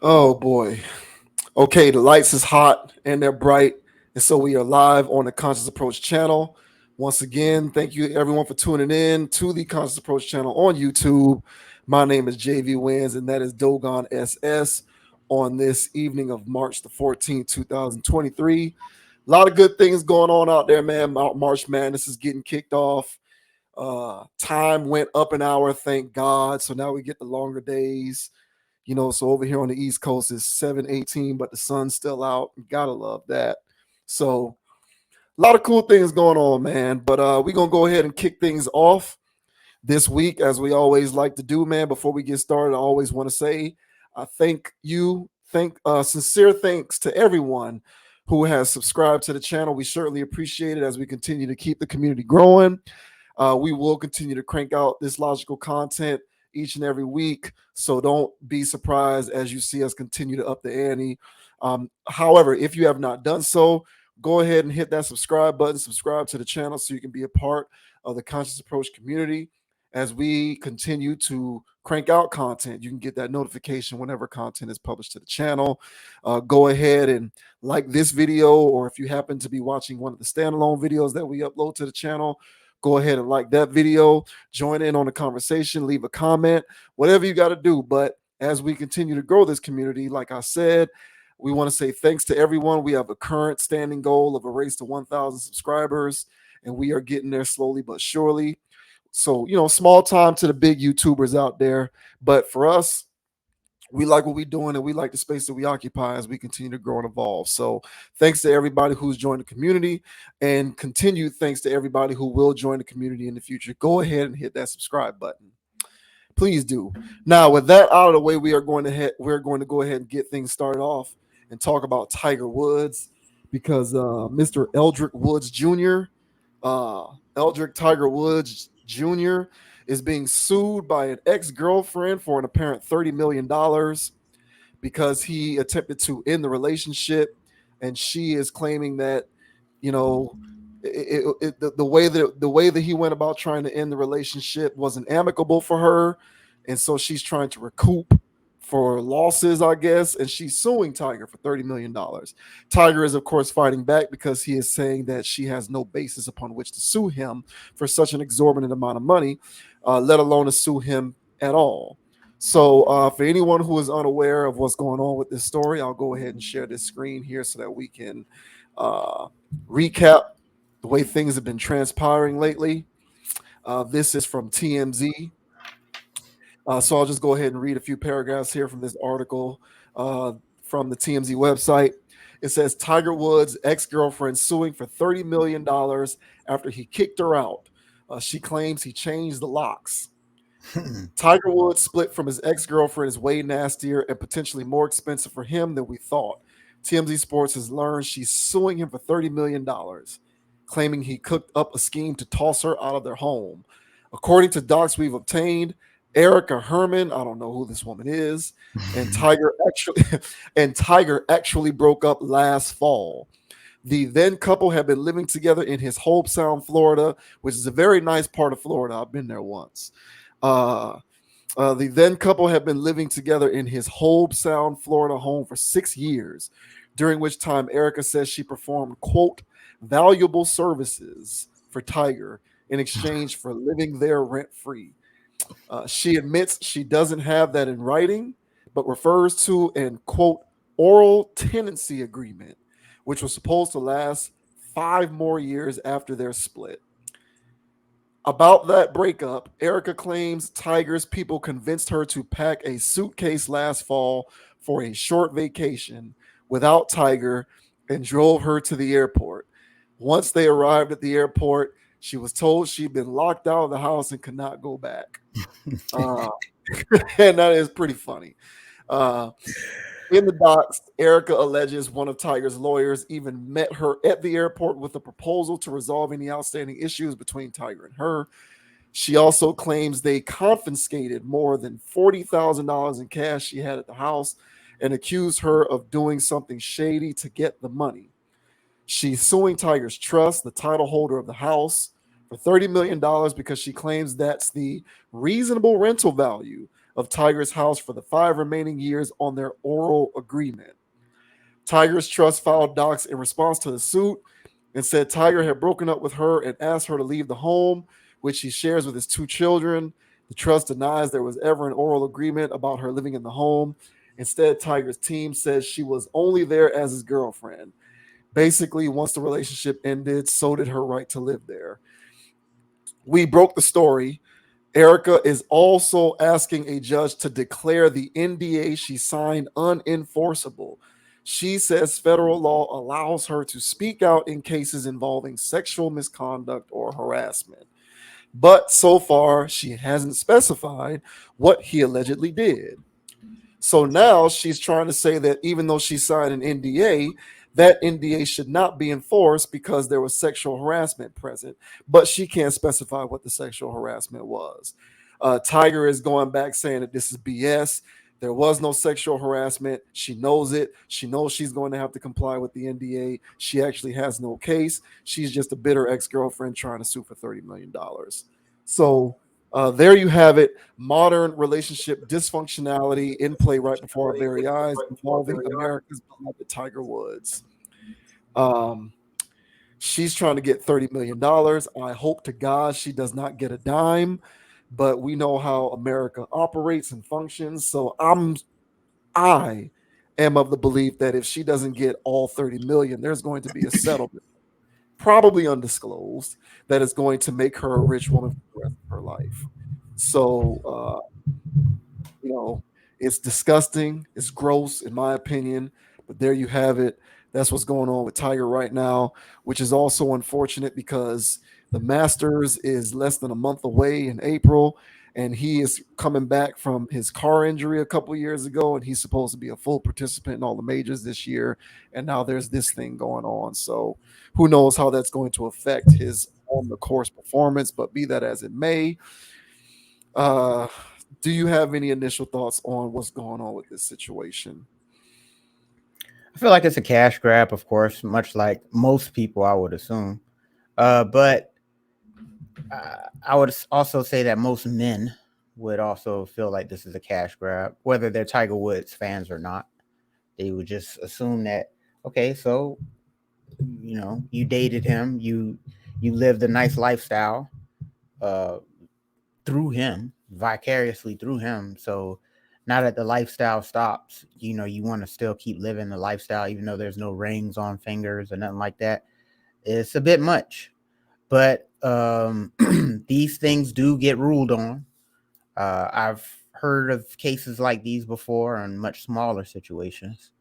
Oh boy. Okay, the lights is hot and they're bright, and so we are live on the Conscious Approach channel. Once again, thank you everyone for tuning in to the Conscious Approach channel on YouTube. My name is JV Wins, and that is Dogon SS on this evening of March the 14th, 2023. A lot of good things going on out there, man. March Madness is getting kicked off. Time went up an hour, thank God. So now we get the longer days. So over here on the East Coast is 7:18, but the sun's still out. You gotta love that. So a lot of cool things going on, man. But we're gonna go ahead and kick things off this week, as we always like to do, man. Before we get started, I always want to say I sincere thanks to everyone who has subscribed to the channel. We certainly appreciate it as we continue to keep the community growing. We will continue to crank out this logical content each and every week. So don't be surprised as you see us continue to up the ante. However, if you have not done so, go ahead and hit that subscribe button, subscribe to the channel so you can be a part of the Conscious Approach community as we continue to crank out content. You can get that notification whenever content is published to the channel. Go ahead and like this video, or if you happen to be watching one of the standalone videos that we upload to the channel, go ahead and like that video, join in on the conversation, leave a comment, whatever you got to do. But as we continue to grow this community, like I said, we want to say thanks to everyone. We have a current standing goal of a race to 1,000 subscribers, and we are getting there slowly but surely. So, small time to the big YouTubers out there. But for us, we like what we're doing and we like the space that we occupy as we continue to grow and evolve. So thanks to everybody who's joined the community, and continued thanks to everybody who will join the community in the future. Go ahead and hit that subscribe button. Please do. Now, with that out of the way, we're going to go ahead and get things started off and talk about Tiger Woods, because Mr. Eldrick Woods Jr., Eldrick Tiger Woods Jr., is being sued by an ex-girlfriend for an apparent $30 million because he attempted to end the relationship, and she is claiming that, you know, the way that he went about trying to end the relationship wasn't amicable for her, and so she's trying to recoup for losses, I guess, and she's suing Tiger for $30 million. Tiger is, of course, fighting back because he is saying that she has no basis upon which to sue him for such an exorbitant amount of money, let alone to sue him at all. So, for anyone who is unaware of what's going on with this story, I'll go ahead and share this screen here so that we can uh, recap the way things have been transpiring lately. This is from TMZ. So I'll just go ahead and read a few paragraphs here from this article from the TMZ website. It says Tiger Woods' ex girlfriend suing for $30 million after he kicked her out. She claims he changed the locks. Tiger Woods split from his ex girlfriend is way nastier and potentially more expensive for him than we thought. TMZ Sports has learned she's suing him for $30 million, claiming he cooked up a scheme to toss her out of their home. According to docs we've obtained, Erica Herman, I don't know who this woman is, and Tiger actually and Tiger actually broke up last fall. The then couple had been living together in his Hobe Sound, Florida, which is a very nice part of Florida. I've been there once. Uh, the then couple had been living together in his Hobe Sound, Florida home for 6 years, during which time Erica says she performed, quote, valuable services for Tiger in exchange for living there rent free. She admits she doesn't have that in writing, but refers to an, quote, oral tenancy agreement, which was supposed to last 5 more years after their split. About that breakup, Erica claims Tiger's people convinced her to pack a suitcase last fall for a short vacation without Tiger and drove her to the airport. Once they arrived at the airport, she was told she'd been locked out of the house and could not go back. Uh, and that is pretty funny. Uh, in the docs, Erica alleges one of Tiger's lawyers even met her at the airport with a proposal to resolve any outstanding issues between Tiger and her. She also claims they confiscated more than $40,000 in cash she had at the house and accused her of doing something shady to get the money. She's suing Tiger's Trust, the title holder of the house, for $30 million because she claims that's the reasonable rental value of Tiger's house for the 5 remaining years on their oral agreement. Tiger's trust filed docs in response to the suit and said Tiger had broken up with her and asked her to leave the home, which he shares with his 2 children. The trust denies there was ever an oral agreement about her living in the home. Instead, Tiger's team says she was only there as his girlfriend. Basically, once the relationship ended, so did her right to live there. We broke the story. Erica is also asking a judge to declare the NDA she signed unenforceable. She says federal law allows her to speak out in cases involving sexual misconduct or harassment. But so far, she hasn't specified what he allegedly did. So now she's trying to say that even though she signed an NDA, that NDA should not be enforced because there was sexual harassment present, but she can't specify what the sexual harassment was. Tiger is going back saying that this is BS. There was no sexual harassment. She knows it. She knows she's going to have to comply with the NDA. She actually has no case. She's just a bitter ex girlfriend trying to sue for $30 million. So there you have it. Modern relationship dysfunctionality in play right before our very eyes, involving America's beloved Tiger Woods. Um, she's trying to get $30 million. I hope to God she does not get a dime, but we know how America operates and functions. So I am of the belief that if she doesn't get all 30 million, there's going to be a settlement, probably undisclosed, that is going to make her a rich woman for the rest of her life. So you know, it's disgusting. It's gross, in my opinion. But there you have it. That's what's going on with Tiger right now, which is also unfortunate because the Masters is less than a month away in April, and he is coming back from his car injury a couple years ago, and he's supposed to be a full participant in all the majors this year. And now there's this thing going on. So who knows how that's going to affect his on the course performance? But be that as it may, uh, do you have any initial thoughts on what's going on with this situation? I feel like it's a cash grab, of course, much like most people, I would assume. But I would also say that most men would also feel like this is a cash grab, whether they're Tiger Woods fans or not. They would just assume that, okay, so you dated him, you lived a nice lifestyle uh, through him, vicariously through him. So now that the lifestyle stops, you want to still keep living the lifestyle, even though there's no rings on fingers or nothing like that. It's a bit much, but these things do get ruled on. I've heard of cases like these before on much smaller situations.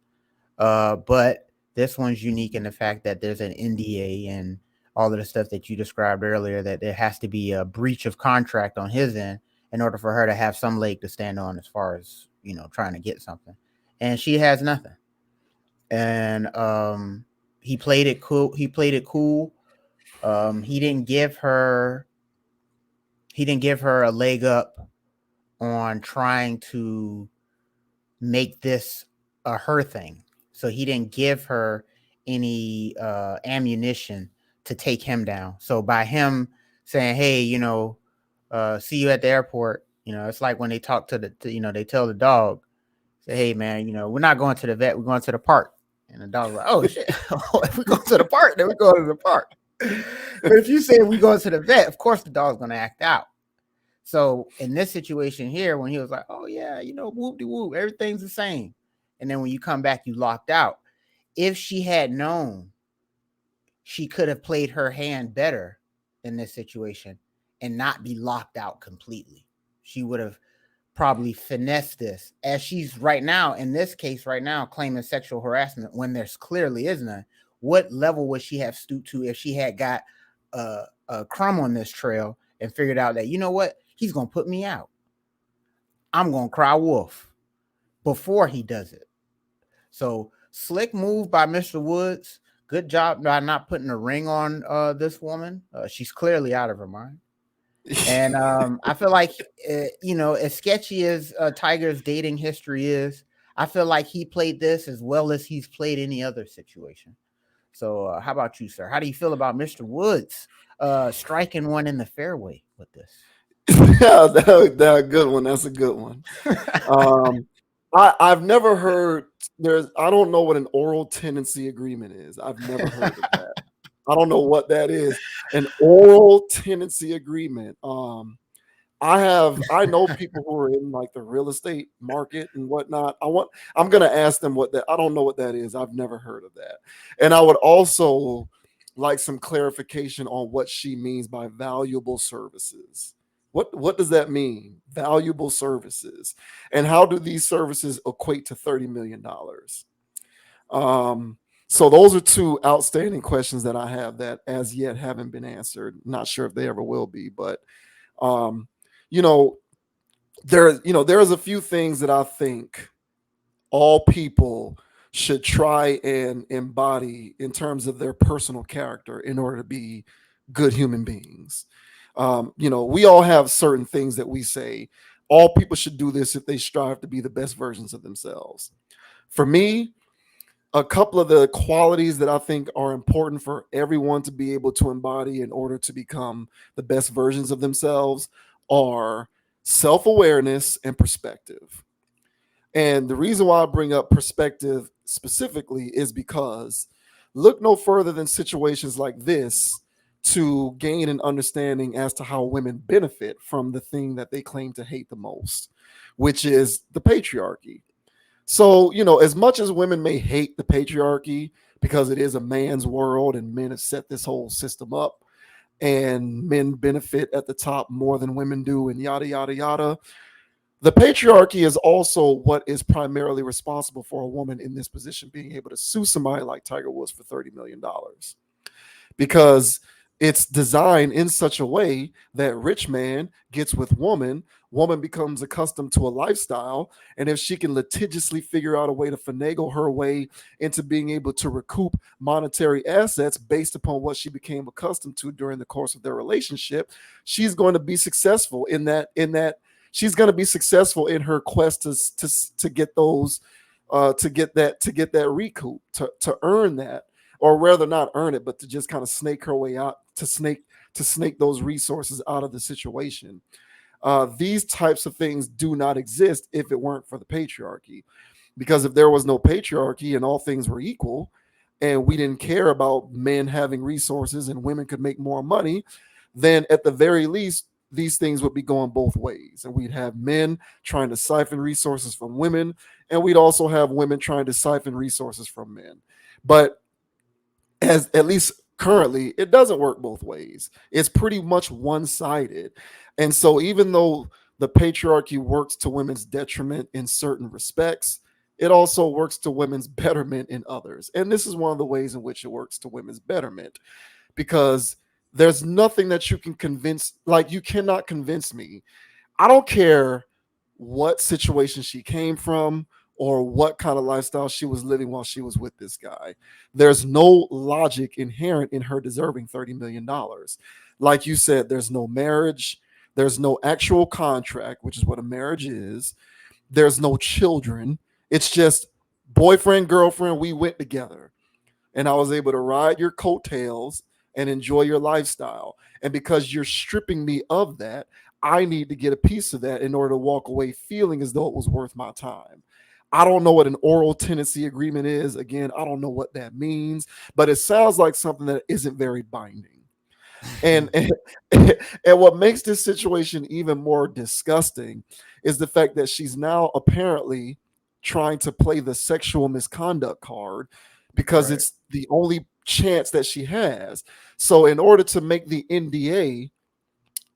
But this one's unique in the fact that there's an NDA and all of the stuff that you described earlier, that there has to be a breach of contract on his end in order for her to have some leg to stand on as far as, trying to get something. And she has nothing. And he played it cool. He played it cool. He didn't give her a leg up on trying to make this a her thing. So he didn't give her any ammunition to take him down. So by him saying, "Hey, see you at the airport," it's like when they talk they tell the dog, "Say, hey, man, we're not going to the vet. We're going to the park." And the dog's like, "Oh shit, if we go to the park, then we go to the park." But if you say we go to the vet, of course the dog's gonna act out. So in this situation here, when he was like, "Oh yeah, whoop de whoop, everything's the same," and then when you come back, you locked out. If she had known, she could have played her hand better in this situation and not be locked out completely. She would have probably finessed this, as she's right now in this case right now claiming sexual harassment when there's clearly is none. What level would she have stooped to if she had got a crumb on this trail and figured out that, what, he's gonna put me out, I'm gonna cry wolf before he does it. So slick move by Mr. Woods. Good job by not putting a ring on this woman. She's clearly out of her mind. And I feel like, as sketchy as Tiger's dating history is, I feel like he played this as well as he's played any other situation. So how about you, sir? How do you feel about Mr. Woods striking one in the fairway with this? Yeah, that a good one. That's a good one. Um, I've never heard there's I don't know what an oral tenancy agreement is. I've never heard of that. I don't know what that is. An oral tenancy agreement. I know people who are in like the real estate market and whatnot. I'm gonna ask them what that I don't know what that is. I've never heard of that. And I would also like some clarification on what she means by valuable services. What does that mean? Valuable services. And how do these services equate to $30 million? So those are two outstanding questions that I have that as yet haven't been answered. Not sure if they ever will be, but um, you know, there's a few things that I think all people should try and embody in terms of their personal character in order to be good human beings. We all have certain things that we say all people should do this if they strive to be the best versions of themselves. For me, a couple of the qualities that I think are important for everyone to be able to embody in order to become the best versions of themselves are self awareness and perspective. And the reason why I bring up perspective specifically is because look no further than situations like this to gain an understanding as to how women benefit from the thing that they claim to hate the most, which is the patriarchy. So, as much as women may hate the patriarchy because it is a man's world and men have set this whole system up and men benefit at the top more than women do and yada, yada, yada, the patriarchy is also what is primarily responsible for a woman in this position being able to sue somebody like Tiger Woods for $30 million because it's designed in such a way that rich man gets with woman becomes accustomed to a lifestyle, and if she can litigiously figure out a way to finagle her way into being able to recoup monetary assets based upon what she became accustomed to during the course of their relationship, she's going to be successful in that she's going to be successful in her quest to get those to get that recoup to earn that, or rather not earn it, but to just kind of snake her way out to snake those resources out of the situation. These types of things do not exist if it weren't for the patriarchy. Because if there was no patriarchy and all things were equal, and we didn't care about men having resources and women could make more money, then at the very least, these things would be going both ways. And we'd have men trying to siphon resources from women, and we'd also have women trying to siphon resources from men. But as at least currently it doesn't work both ways. It's pretty much one-sided. And so even though the patriarchy works to women's detriment in certain respects, it also works to women's betterment in others. And this is one of the ways in which it works to women's betterment, because there's nothing that you can convince, like, you cannot convince me. I don't care what situation she came from or what kind of lifestyle she was living while she was with this guy. There's no logic inherent in her deserving $30 million. Like you said, there's no marriage, there's no actual contract, which is what a marriage is. There's no children. It's just boyfriend, girlfriend, we went together and I was able to ride your coattails and enjoy your lifestyle. And because you're stripping me of that, I need to get a piece of that in order to walk away feeling as though it was worth my time. I don't know what an oral tenancy agreement is. Again, I don't know what that means, but it sounds like something that isn't very binding. And and what makes this situation even more disgusting is the fact that she's now apparently trying to play the sexual misconduct card because Right. it's the only chance that she has. So in order to make the NDA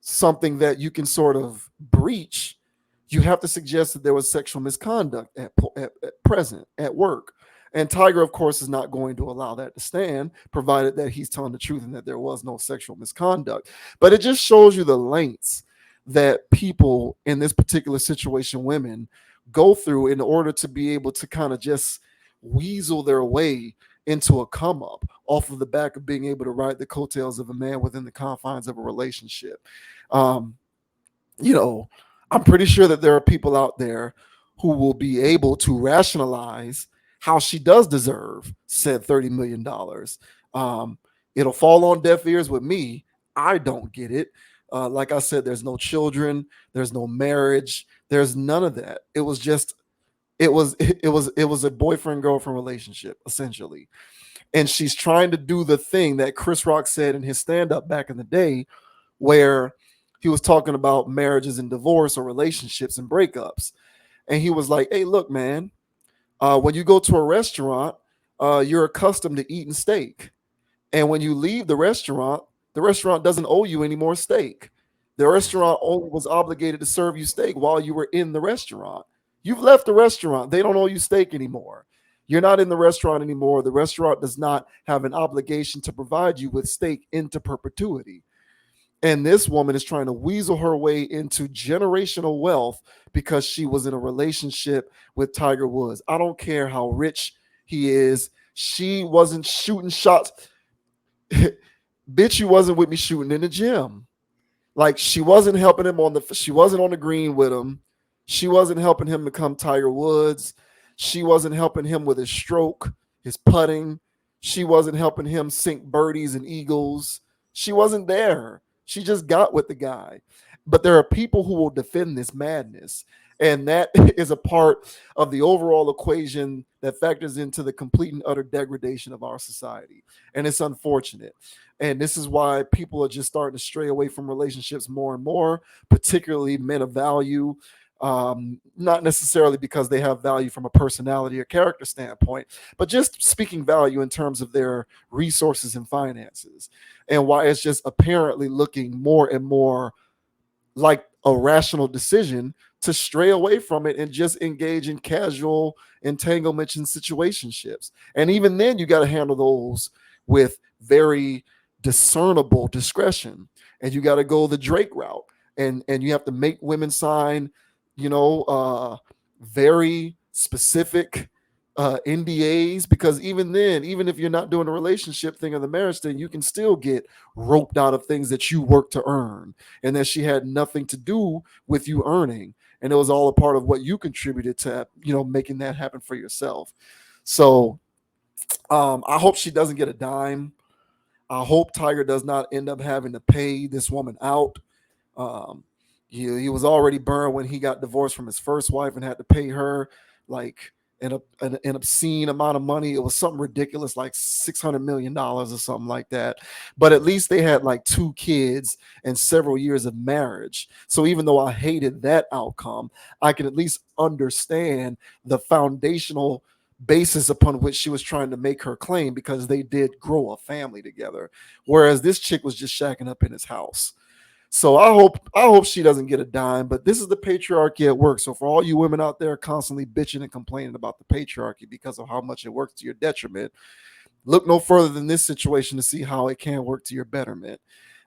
something that you can sort of breach, you have to suggest that there was sexual misconduct at present at work. And Tiger, of course, is not going to allow that to stand, provided that he's telling the truth and that there was no sexual misconduct. But it just shows you the lengths that people in this particular situation, women, go through in order to be able to kind of just weasel their way into a come up off of the back of being able to ride the coattails of a man within the confines of a relationship. Um, you know, I'm pretty sure that there are people out there who will be able to rationalize how she does deserve said $30 million. It'll fall on deaf ears with me. I don't get it. Like I said, there's no children, there's no marriage, there's none of that. It was just it was a boyfriend girlfriend relationship essentially, and she's trying to do the thing that Chris Rock said in his stand up back in the day, where he was talking about marriages and divorce or relationships and breakups, and he was like, "Hey, look, man, when you go to a restaurant, you're accustomed to eating steak. And when you leave the restaurant doesn't owe you any more steak. The restaurant only was obligated to serve you steak while you were in the restaurant. You've left the restaurant. They don't owe you steak anymore. You're not in the restaurant anymore. The restaurant does not have an obligation to provide you with steak into perpetuity. And this woman is trying to weasel her way into generational wealth because she was in a relationship with Tiger Woods. I don't care how rich he is. She wasn't shooting shots. Bitch, you wasn't with me shooting in the gym. Like she wasn't helping him she wasn't on the green with him. She wasn't helping him become Tiger Woods. She wasn't helping him with his stroke, his putting. She wasn't helping him sink birdies and eagles. She wasn't there. She just got with the guy. But there are people who will defend this madness. And that is a part of the overall equation that factors into the complete and utter degradation of our society. And it's unfortunate. And this is why people are just starting to stray away from relationships more and more, particularly men of value. Not necessarily because they have value from a personality or character standpoint, but just speaking value in terms of their resources and finances, and why it's just apparently looking more and more like a rational decision to stray away from it and just engage in casual entanglements and situationships. And even then, you got to handle those with very discernible discretion. And you got to go the Drake route. And you have to make women sign, very specific NDAs, because even then, even if you're not doing a relationship thing or the marriage thing, you can still get roped out of things that you work to earn and that she had nothing to do with you earning. And it was all a part of what you contributed to, making that happen for yourself. So I hope she doesn't get a dime. I hope Tiger does not end up having to pay this woman out. Um, he was already burned when he got divorced from his first wife and had to pay her like an obscene amount of money. It was something ridiculous, like $600 million or something like that. But at least they had like 2 kids and several years of marriage. So even though I hated that outcome, I can at least understand the foundational basis upon which she was trying to make her claim, because they did grow a family together. Whereas this chick was just shacking up in his house. So I hope she doesn't get a dime, but this is the patriarchy at work. So for all you women out there constantly bitching and complaining about the patriarchy because of how much it works to your detriment, look no further than this situation to see how it can work to your betterment.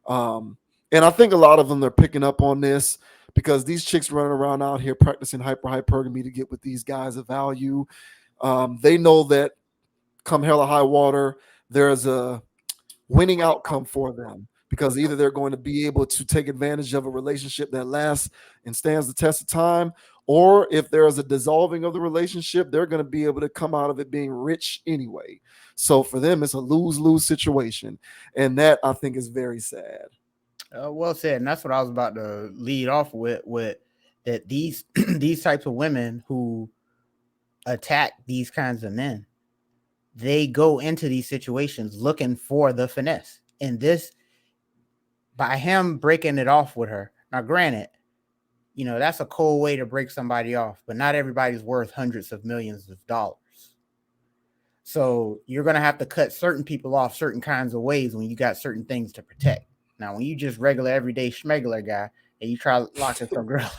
And I think a lot of them are picking up on this because these chicks running around out here practicing hypergamy to get with these guys of value. They know that come hell or high water, there's a winning outcome for them, because either they're going to be able to take advantage of a relationship that lasts and stands the test of time, or if there is a dissolving of the relationship, they're going to be able to come out of it being rich anyway. So for them, it's a lose-lose situation. And that I think is very sad. Well said, and that's what I was about to lead off with that these these types of women who attack these kinds of men, they go into these situations looking for the finesse. And this, by him breaking it off with her. Now, granted, that's a cold way to break somebody off, but not everybody's worth hundreds of millions of dollars. So you're going to have to cut certain people off certain kinds of ways when you got certain things to protect. Now, when you just regular, everyday schmegular guy and you try locking some girl,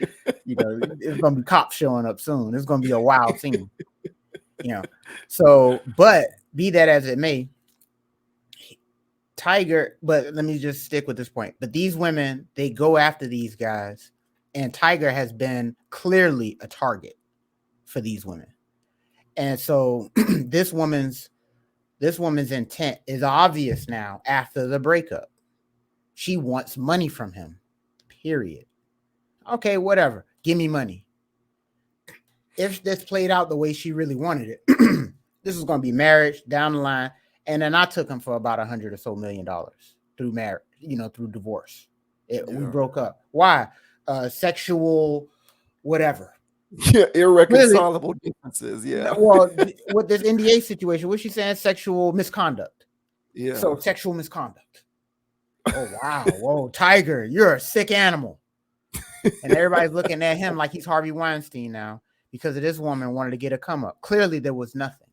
it's going to be cops showing up soon. It's going to be a wild scene, So, but be that as it may, Tiger, but let me just stick with this point. But these women, they go after these guys, and Tiger has been clearly a target for these women. And so this woman's intent is obvious now after the breakup. She wants money from him. Period. Okay, whatever. Give me money. If this played out the way she really wanted it, this is going to be marriage down the line. And then I took him for about $100 or so million through marriage, through divorce. We Yeah. broke up. Why? Sexual, whatever. Yeah, Clearly, irreconcilable differences. Yeah. well, with this NDA situation, what's she saying? Sexual misconduct. Yeah. So sexual misconduct. Oh wow, whoa, Tiger, you're a sick animal. And everybody's looking at him like he's Harvey Weinstein now because of this woman wanted to get a come up. Clearly, there was nothing.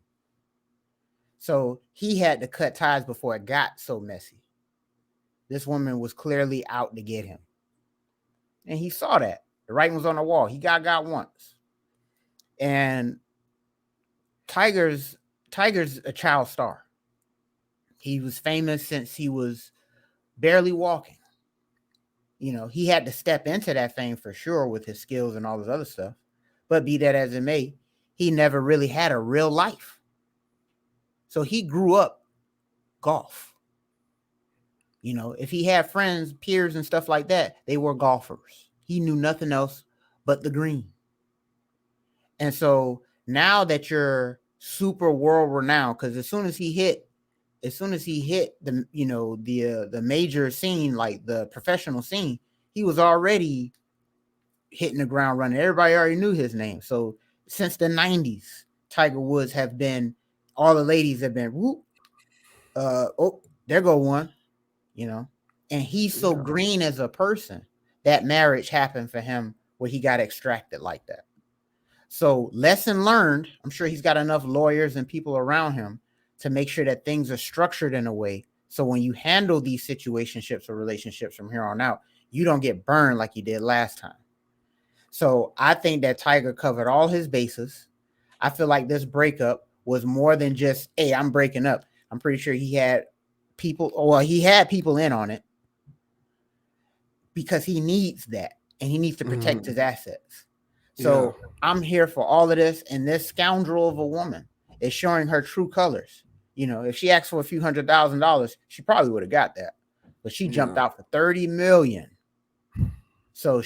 So he had to cut ties before it got so messy. This woman was clearly out to get him. And he saw that. The writing was on the wall. He got once. And Tiger's Tiger's a child star. He was famous since he was barely walking. He had to step into that fame for sure with his skills and all this other stuff. But be that as it may, he never really had a real life. So he grew up golf. If he had friends, peers, and stuff like that, they were golfers. He knew nothing else but the green. And so now that you're super world renowned, because as soon as he hit the major scene, like the professional scene, he was already hitting the ground running. Everybody already knew his name. So since the 90s, Tiger Woods have been, all the ladies have been, whoop, oh, there go one, and he's so Yeah. green as a person that marriage happened for him where he got extracted like that. So lesson learned, I'm sure he's got enough lawyers and people around him to make sure that things are structured in a way so when you handle these situationships or relationships from here on out, you don't get burned like you did last time. So I think that Tiger covered all his bases. I feel like this breakup was more than just, hey, I'm breaking up. I'm pretty sure he had people in on it because he needs that and he needs to protect Mhm. his assets. Yeah. So I'm here for all of this. And this scoundrel of a woman is showing her true colors. If she asked for a few $100,000, she probably would have got that. But she jumped Yeah. out for 30 million. So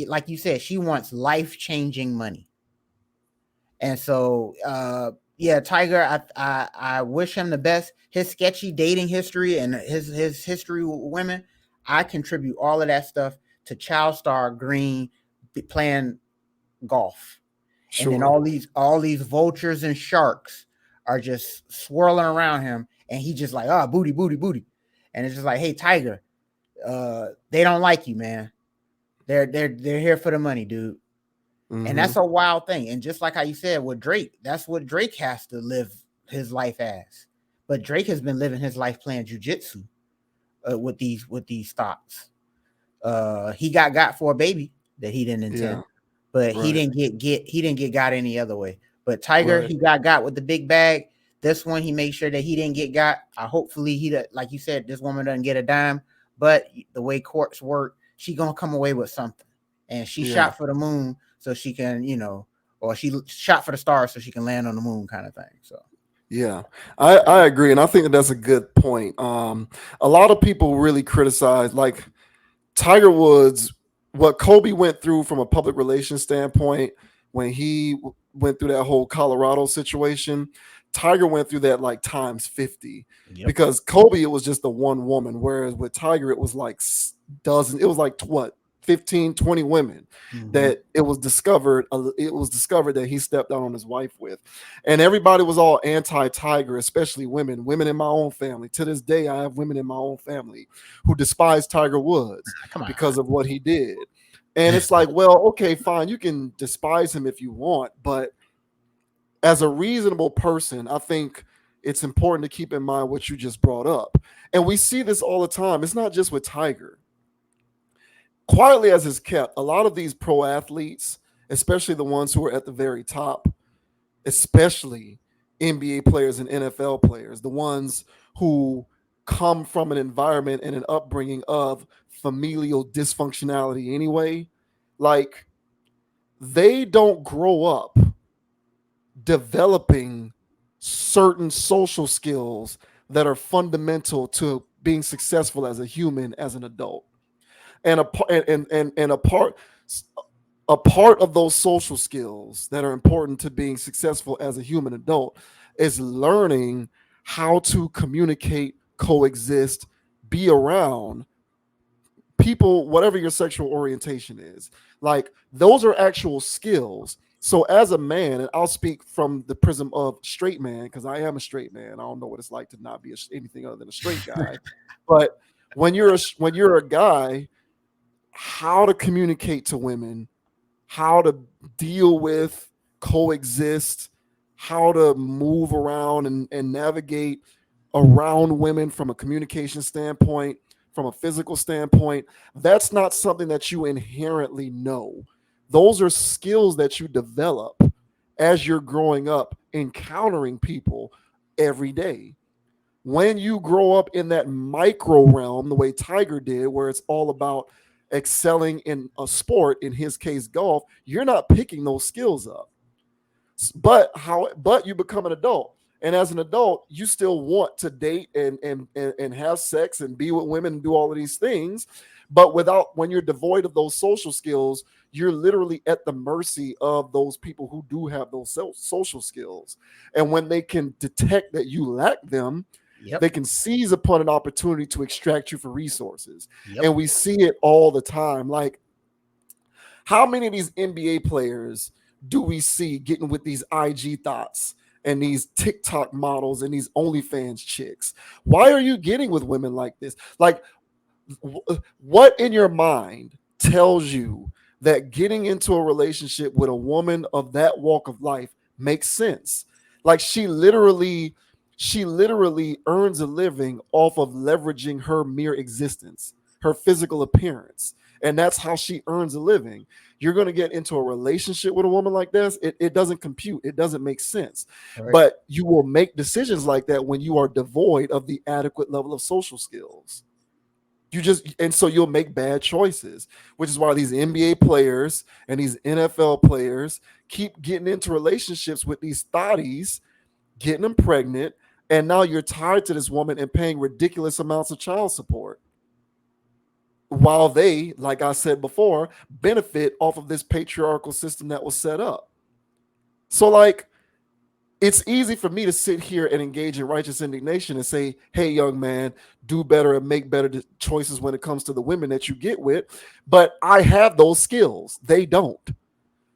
like you said, she wants life-changing money. And so, yeah, Tiger, I wish him the best. His sketchy dating history and his history with women, I contribute all of that stuff to Child Star Green playing golf. And then Sure. all these vultures and sharks are just swirling around him, and he just like, booty, booty, booty. And it's just like, hey, Tiger, they don't like you, man. They're here for the money, dude. And Hmm. that's a wild thing. And just like how you said with Drake, that's what Drake has to live his life as. But Drake has been living his life playing jujitsu with these thoughts. He got for a baby that he didn't Yeah. intend, but he Right. didn't get got any other way. But Tiger, Right. he got with the big bag. This one, he made sure that he didn't get got. Hopefully, like you said, this woman doesn't get a dime. But the way courts work, she gonna come away with something. And she Yeah. shot for the moon so she can, or she shot for the stars so she can land on the moon, kind of thing. So Yeah, I agree, and I think that that's a good point. A lot of people really criticize, like Tiger Woods, what Kobe went through from a public relations standpoint when he went through that whole Colorado situation. Tiger went through that like times 50 yep. because Kobe, it was just the one woman, whereas with Tiger, it was like it was like what, 15, 20 women Mm-hmm. that it was discovered that he stepped out on his wife with. And everybody was all anti-Tiger, especially women in my own family. To this day, I have women in my own family who despise Tiger Woods Come on. because of what he did. And it's like, well, okay, fine, you can despise him if you want, but as a reasonable person, I think it's important to keep in mind what you just brought up. And we see this all the time. It's not just with Tiger. Quietly as is kept, a lot of these pro athletes, especially the ones who are at the very top, especially NBA players and NFL players, the ones who come from an environment and an upbringing of familial dysfunctionality anyway, like they don't grow up developing certain social skills that are fundamental to being successful as a human as an adult. And a part of those social skills that are important to being successful as a human adult is learning how to communicate, coexist, be around people, whatever your sexual orientation is, like those are actual skills. So as a man, and I'll speak from the prism of straight man, because I am a straight man. I don't know what it's like to not be anything other than a straight guy. But when you're a guy, how to communicate to women, how to deal with, coexist, how to move around and navigate around women from a communication standpoint, from a physical standpoint, that's not something that you inherently know. Those are skills that you develop as you're growing up, encountering people every day. When you grow up in that micro realm, the way Tiger did, where it's all about excelling in a sport, in his case, golf, you're not picking those skills up. But you become an adult, and as an adult you still want to date and have sex and be with women and do all of these things, but without, when you're devoid of those social skills, you're literally at the mercy of those people who do have those social skills. And when they can detect that you lack them, they Yep. can seize upon an opportunity to extract you for resources. And Yep. we see it all the time. Like, how many of these NBA players do we see getting with these IG thoughts and these TikTok models and these OnlyFans chicks? Why are you getting with women like this? Like, what in your mind tells you that getting into a relationship with a woman of that walk of life makes sense? Like, she literally earns a living off of leveraging her mere existence, her physical appearance, and that's how she earns a living. You're going to get into a relationship with a woman like this, it doesn't compute, it doesn't make sense. All right. But you will make decisions like that when you are devoid of the adequate level of social skills. And so you'll make bad choices, which is why these NBA players and these NFL players keep getting into relationships with these thotties, getting them pregnant, and now you're tied to this woman and paying ridiculous amounts of child support, while they, like I said before, benefit off of this patriarchal system that was set up. So, like, it's easy for me to sit here and engage in righteous indignation and say, hey, young man, do better and make better choices when it comes to the women that you get with. But I have those skills. They don't.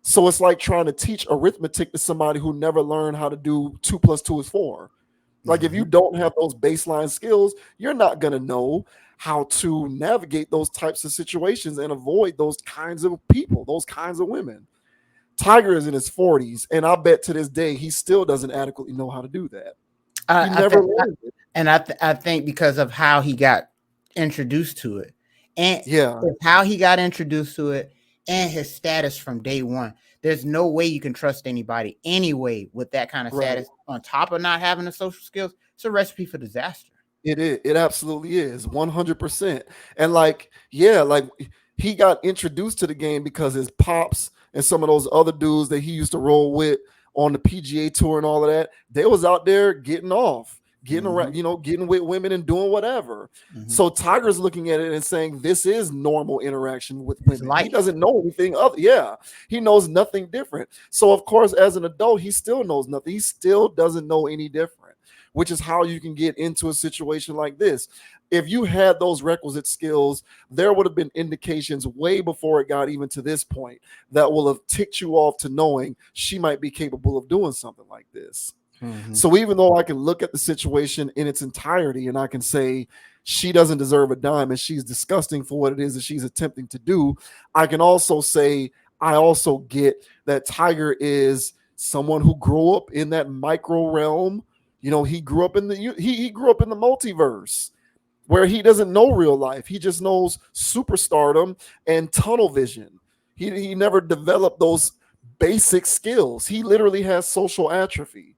So it's like trying to teach arithmetic to somebody who never learned how to do 2 + 2 is 4. Like, if you Mhm. don't have those baseline skills, you're not going to know how to navigate those types of situations and avoid those kinds of people, those kinds of women. Tiger is in his 40s, and I bet to this day he still doesn't adequately know how to do that. He I never think, learned it. and I think because of how he got introduced to it, and Yeah, if how he got introduced to it, and his status from day one, there's no way you can trust anybody anyway with that kind of right. status. On top of not having the social skills, it's a recipe for disaster. It is. It absolutely is. 100%. And like, yeah, like he got introduced to the game because his pops and some of those other dudes that he used to roll with on the PGA tour and all of that, they was out there getting off, getting around, Hmm. getting with women and doing whatever. Hmm. So Tiger's looking at it and saying this is normal interaction with It's women. He life. doesn't know anything other. Yeah, he knows nothing different. So of course, as an adult, he still knows nothing. He still doesn't know any different, which is how you can get into a situation like this. If you had those requisite skills, there would have been indications way before it got even to this point that will have ticked you off to knowing she might be capable of doing something like this. Hmm. So even though I can look at the situation in its entirety and I can say she doesn't deserve a dime and she's disgusting for what it is that she's attempting to do, I can also say I also get that Tiger is someone who grew up in that micro realm. He grew up in the he grew up in the multiverse where he doesn't know real life. He just knows superstardom and tunnel vision. He never developed those basic skills. He literally has social atrophy,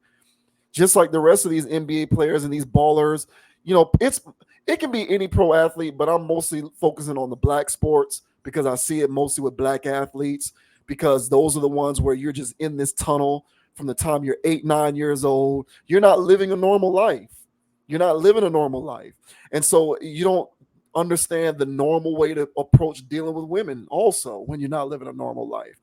just like the rest of these NBA players and these ballers. It can be any pro athlete, but I'm mostly focusing on the black sports because I see it mostly with black athletes, because those are the ones where you're just in this tunnel from the time you're 8, 9 years old. You're not living a normal life. You're not living a normal life. And so you don't understand the normal way to approach dealing with women also when you're not living a normal life.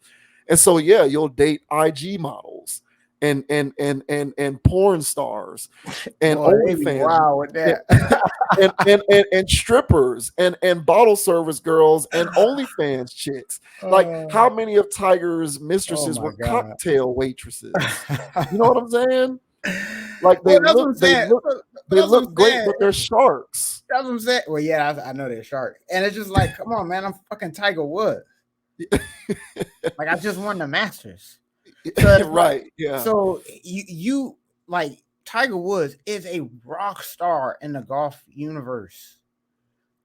And so, yeah, you'll date IG models and porn stars and Boy, they be OnlyFans wild with and, that. and strippers and bottle service girls and OnlyFans chicks. Like how Oh, many of Tiger's oh mistresses my were God. cocktail waitresses? You know what I'm saying? Like Well, that's what I'm saying. they That's what I'm look great, saying. but they're sharks. That's what I'm saying. Well, yeah, I know they're shark. And it's just like, come on, man, I'm fucking Tiger Woods. Like I just won the Masters. So it's like, Right. Yeah. so you like Tiger Woods is a rock star in the golf universe.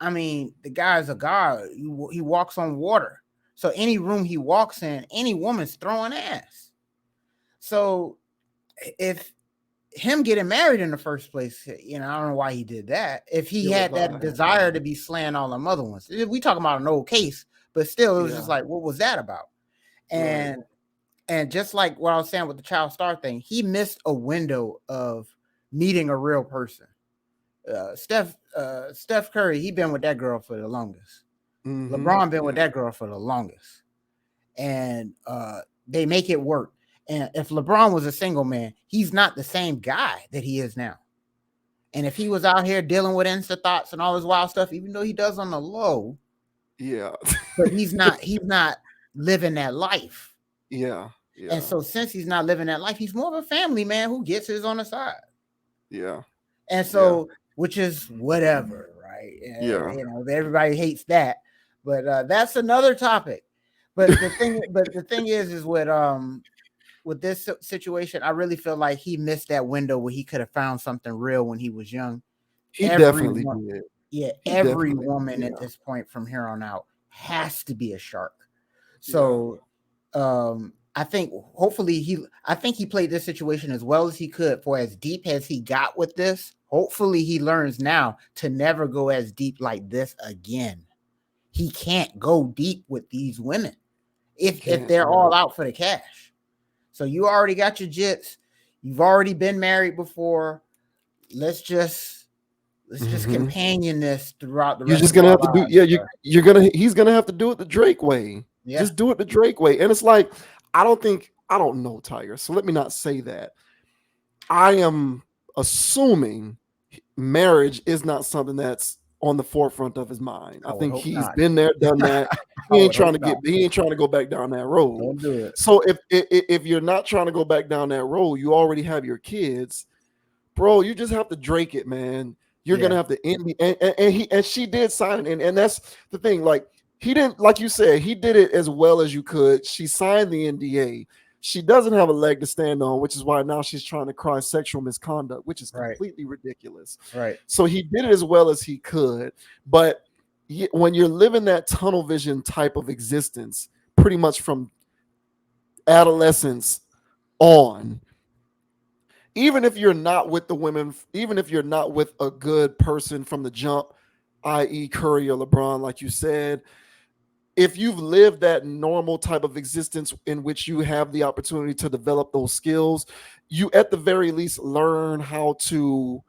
I mean, the guy's a god. He walks on water. So any room he walks in, any woman's throwing ass. So if him getting married in the first place, I don't know why he did that. If he Ill had that advised. desire to be slaying all them other ones, we talking about an old case, but still, it was Yeah. just like, what was that about? Right. And just like what I was saying with the child star thing, he missed a window of meeting a real person. Steph Curry, he been with that girl for the longest. Mm-hmm. LeBron been with Yeah. that girl for the longest, and they make it work. And if LeBron was a single man, he's not the same guy that he is now. And if he was out here dealing with insta thoughts and all this wild stuff, even though he does on the low, Yeah. but he's not living that life. Yeah. And Yeah. so since he's not living that life, he's more of a family man who gets his on the side. Yeah. And Yeah. so, which is whatever, right? Yeah. Everybody hates that, but that's another topic. But the thing is with this situation, I really feel like he missed that window where he could have found something real when he was young. He definitely Everyone, did. yeah, He every definitely. woman at Yeah. this point from here on out has to be a shark. Yeah. So I think I think he played this situation as well as he could for as deep as he got with this. Hopefully he learns now to never go as deep like this again. He can't go deep with these women He if can't. they're Yeah. all out for the cash. So you already got your jits. You've already been married before. Let's just Mm-hmm. companion this throughout the You're rest just of gonna our have to do. lives. Yeah. Bro. He's gonna have to do it the Drake way. Yeah. Just do it the Drake way. And it's like I don't know Tiger, so let me not say that. I am assuming marriage is not something that's on the forefront of his mind. I I would think hope he's not. been there, done that. I would hope not. He ain't trying to go back down that road. Don't do it. So if you're not trying to go back down that road, you already have your kids, bro. You just have to Drake it, man. You're gonna Yeah. have to end and she did sign it, and that's the thing. Like he didn't, like you said, he did it as well as you could. She signed the NDA. She doesn't have a leg to stand on, which is why now she's trying to cry sexual misconduct, which is Right. completely ridiculous. Right. So he did it as well as he could. But when you're living that tunnel vision type of existence, pretty much from adolescence on, even if you're not with the women, even if you're not with a good person from the jump, i.e., Curry or LeBron, like you said, if you've lived that normal type of existence in which you have the opportunity to develop those skills, you at the very least learn how to,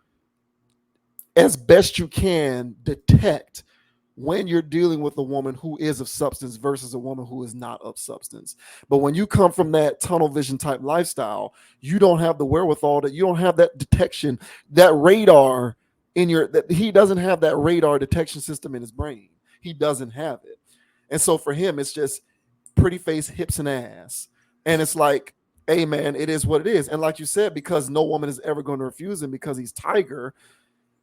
as best you can, detect when you're dealing with a woman who is of substance versus a woman who is not of substance. But when you come from that tunnel vision type lifestyle, you don't have the wherewithal, that you don't have that detection, that radar in your, that he doesn't have that radar detection system in his brain. He doesn't have it. And so for him, it's just pretty face, hips, and ass. And it's like, hey man, it is what it is. And like you said, because no woman is ever going to refuse him because he's Tiger,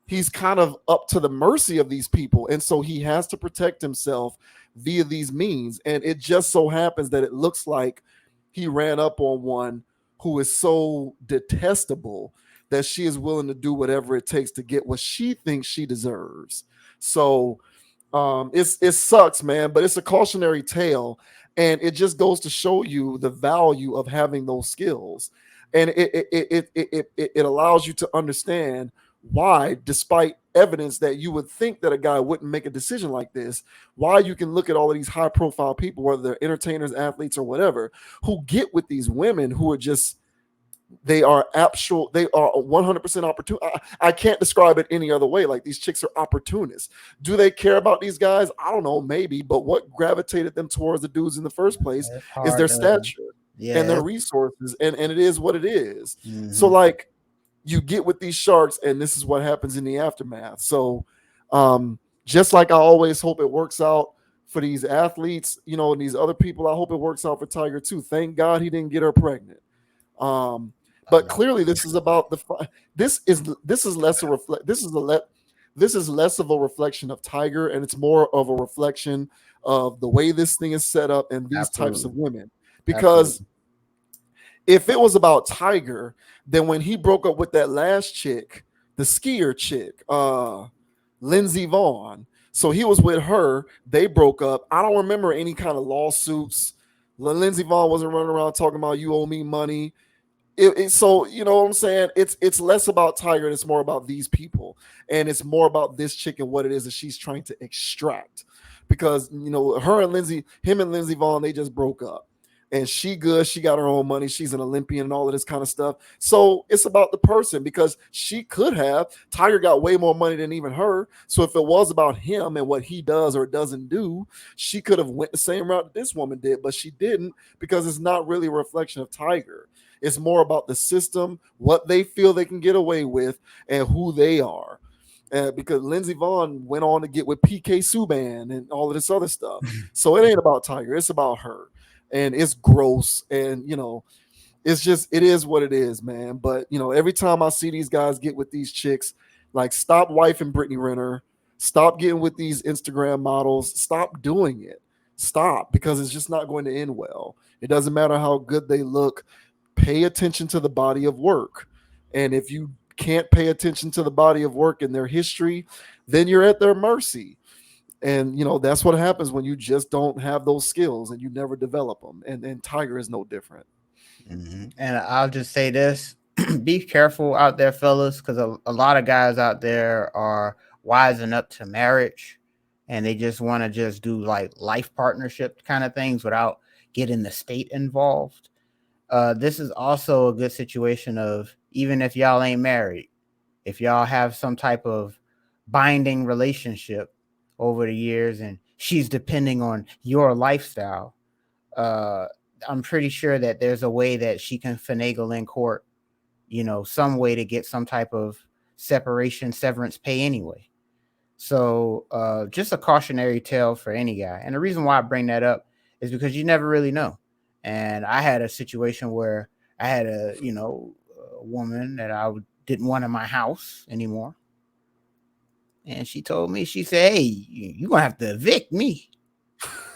he's kind of up to the mercy of these people. And so he has to protect himself via these means. And it just so happens that it looks like he ran up on one who is so detestable that she is willing to do whatever it takes to get what she thinks she deserves. So it sucks, man, but it's a cautionary tale. And it just goes to show you the value of having those skills. And it allows you to understand why, despite evidence that you would think that a guy wouldn't make a decision like this, why you can look at all of these high profile people, whether they're entertainers, athletes, or whatever, who get with these women who are just, they are 100% opportune. I can't describe it any other way. Like, these chicks are opportunists. Do they care about these guys? I don't know, maybe. But what gravitated them towards the dudes in the first place It's is hard their to stature. and their Yeah. resources, and it is what it is. So Mm-hmm. like you get with these sharks, and this is what happens in the aftermath. So just like I always hope it works out for these athletes, and these other people, I hope it works out for Tiger too. Thank God he didn't get her pregnant. Um, I but know. clearly, this is about this is less a reflect. This is less of a reflection of Tiger, and it's more of a reflection of the way this thing is set up and these types of Absolutely. women. Because Absolutely. if it was about Tiger, then when he broke up with that last chick, the skier chick, Lindsey Vaughn, so he was with her. They broke up. I don't remember any kind of lawsuits. Lindsey Vaughn wasn't running around talking about you owe me money. So you know what I'm saying? It's less about Tiger and it's more about these people, and it's more about this chick and what it is that she's trying to extract. Because him and Lindsey Vaughn, they just broke up, and she good. She got her own money. She's an Olympian and all of this kind of stuff. So it's about the person, because she could have Tiger got way more money than even her. So if it was about him and what he does or doesn't do, she could have went the same route that this woman did, but she didn't, because it's not really a reflection of Tiger. It's more about the system, what they feel they can get away with, and who they are. Because Lindsey Vaughn went on to get with PK Subban and all of this other stuff. So it ain't about Tiger, it's about her. And it's gross. And, it's just, it is what it is, man. But, every time I see these guys get with these chicks, like, stop wifing Brittany Renner, stop getting with these Instagram models, stop doing it. Stop, because it's just not going to end well. It doesn't matter how good they look. Pay attention to the body of work. And if you can't pay attention to the body of work and their history, then you're at their mercy. And that's what happens when you just don't have those skills and you never develop them. And Tiger is no different. And I'll just say this: be careful out there, fellas, because a lot of guys out there are wising up to marriage, and they just want to just do like life partnership kind of things without getting the state involved. This is also a good situation of, even if y'all ain't married, if y'all have some type of binding relationship over the years and she's depending on your lifestyle, uh, I'm pretty sure that there's a way that she can finagle in court, some way to get some type of separation, severance pay anyway. So just a cautionary tale for any guy. And the reason why I bring that up is because you never really know. And I had a situation where I had a woman that didn't want in my house anymore. And she told me, she said, "Hey, you're going to have to evict me."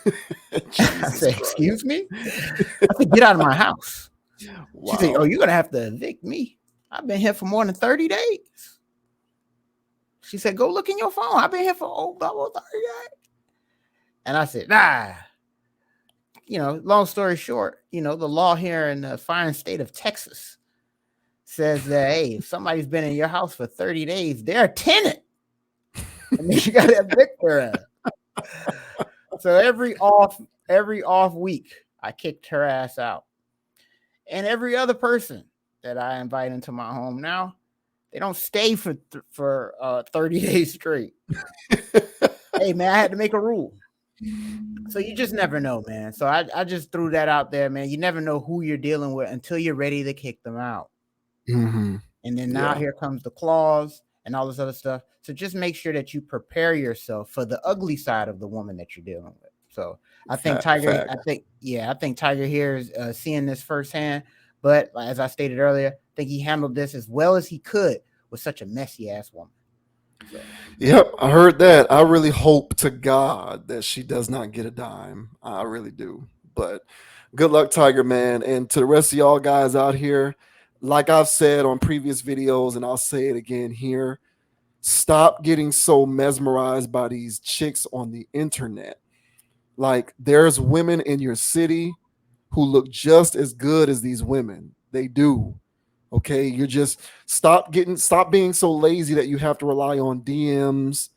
I Jesus said, Christ. "Excuse me?" I said, "Get out of my house." She said, "Oh, Wow. you're going to have to evict me. I've been here for more than 30 days. She said, "Go look in your phone. I've been here for over 30 days." And I said, "Nah." Long story short, the law here in the fine state of Texas says that, hey, if somebody's been in your house for 30 days, they're a tenant. And then you got to evict her. So every off week, I kicked her ass out. And every other person that I invite into my home now, they don't stay for 30 days straight. Hey, man, I had to make a rule. So you just never know, man. So I just threw that out there, man. You never know who you're dealing with until you're ready to kick them out. Mm-hmm. And then now Yeah. here comes the clause and all this other stuff. So just make sure that you prepare yourself for the ugly side of the woman that you're dealing with. So I think Tiger, Fact. I think Tiger here is seeing this firsthand. But as I stated earlier, I think he handled this as well as he could with such a messy ass woman. So Yep, I heard that. I really hope to God that she does not get a dime. I really do. But good luck, Tiger Man. And to the rest of y'all guys out here, like I've said on previous videos, and I'll say it again here, stop getting so mesmerized by these chicks on the internet. Like, there's women in your city who look just as good as these women. They do. Okay, you're just stop being so lazy that you have to rely on DMs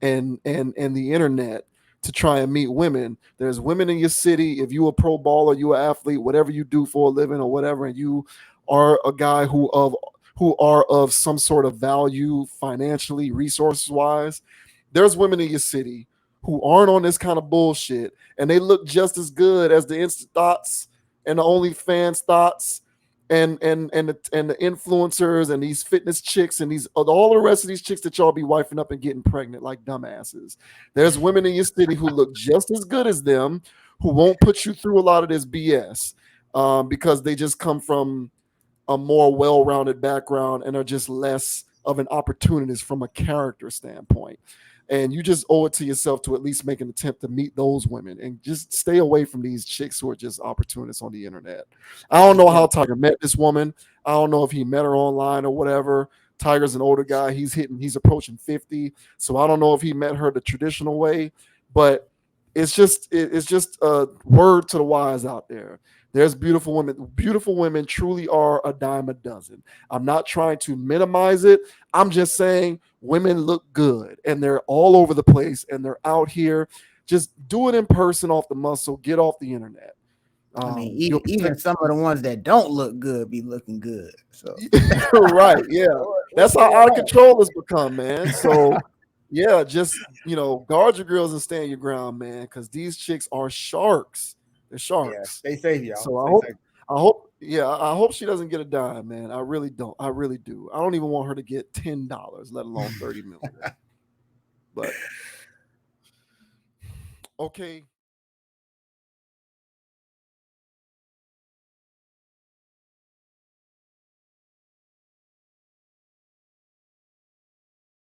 and the internet to try and meet women. There's women in your city. If you a pro baller, you an athlete, whatever you do for a living or whatever, and you are a guy who are of some sort of value financially, resources wise, there's women in your city who aren't on this kind of bullshit, and they look just as good as the instant thoughts and the OnlyFans thoughts and the influencers and these fitness chicks and these all the rest of these chicks that y'all be wifing up and getting pregnant like dumbasses. There's women in your city who look just as good as them, who won't put you through a lot of this BS, because they just come from a more well-rounded background and are just less of an opportunist from a character standpoint. And you just owe it to yourself to at least make an attempt to meet those women and just stay away from these chicks who are just opportunists on the internet. I don't know Yeah. how Tiger met this woman. I don't know if he met her online or whatever. Tiger's an older guy. He's approaching 50. So I don't know if he met her the traditional way, but it's just a word to the wise out there. There's beautiful women. Beautiful women truly are a dime a dozen. I'm not trying to minimize it. I'm just saying women look good and they're all over the place and they're out here. Just do it in person off the muscle. Get off the internet. I mean, You'll even protect. some of the ones that don't look good be looking good. So Right. Yeah. what's That's how going out of on? control it's become, man. So, yeah, just, guard your grills and stand your ground, man, because these chicks are sharks. They're Yeah, sharks. stay safe, y'all. So Stay safe. I hope she doesn't get a dime, man. I really don't. I really do. I don't even want her to get $10, let alone 30 million. But okay.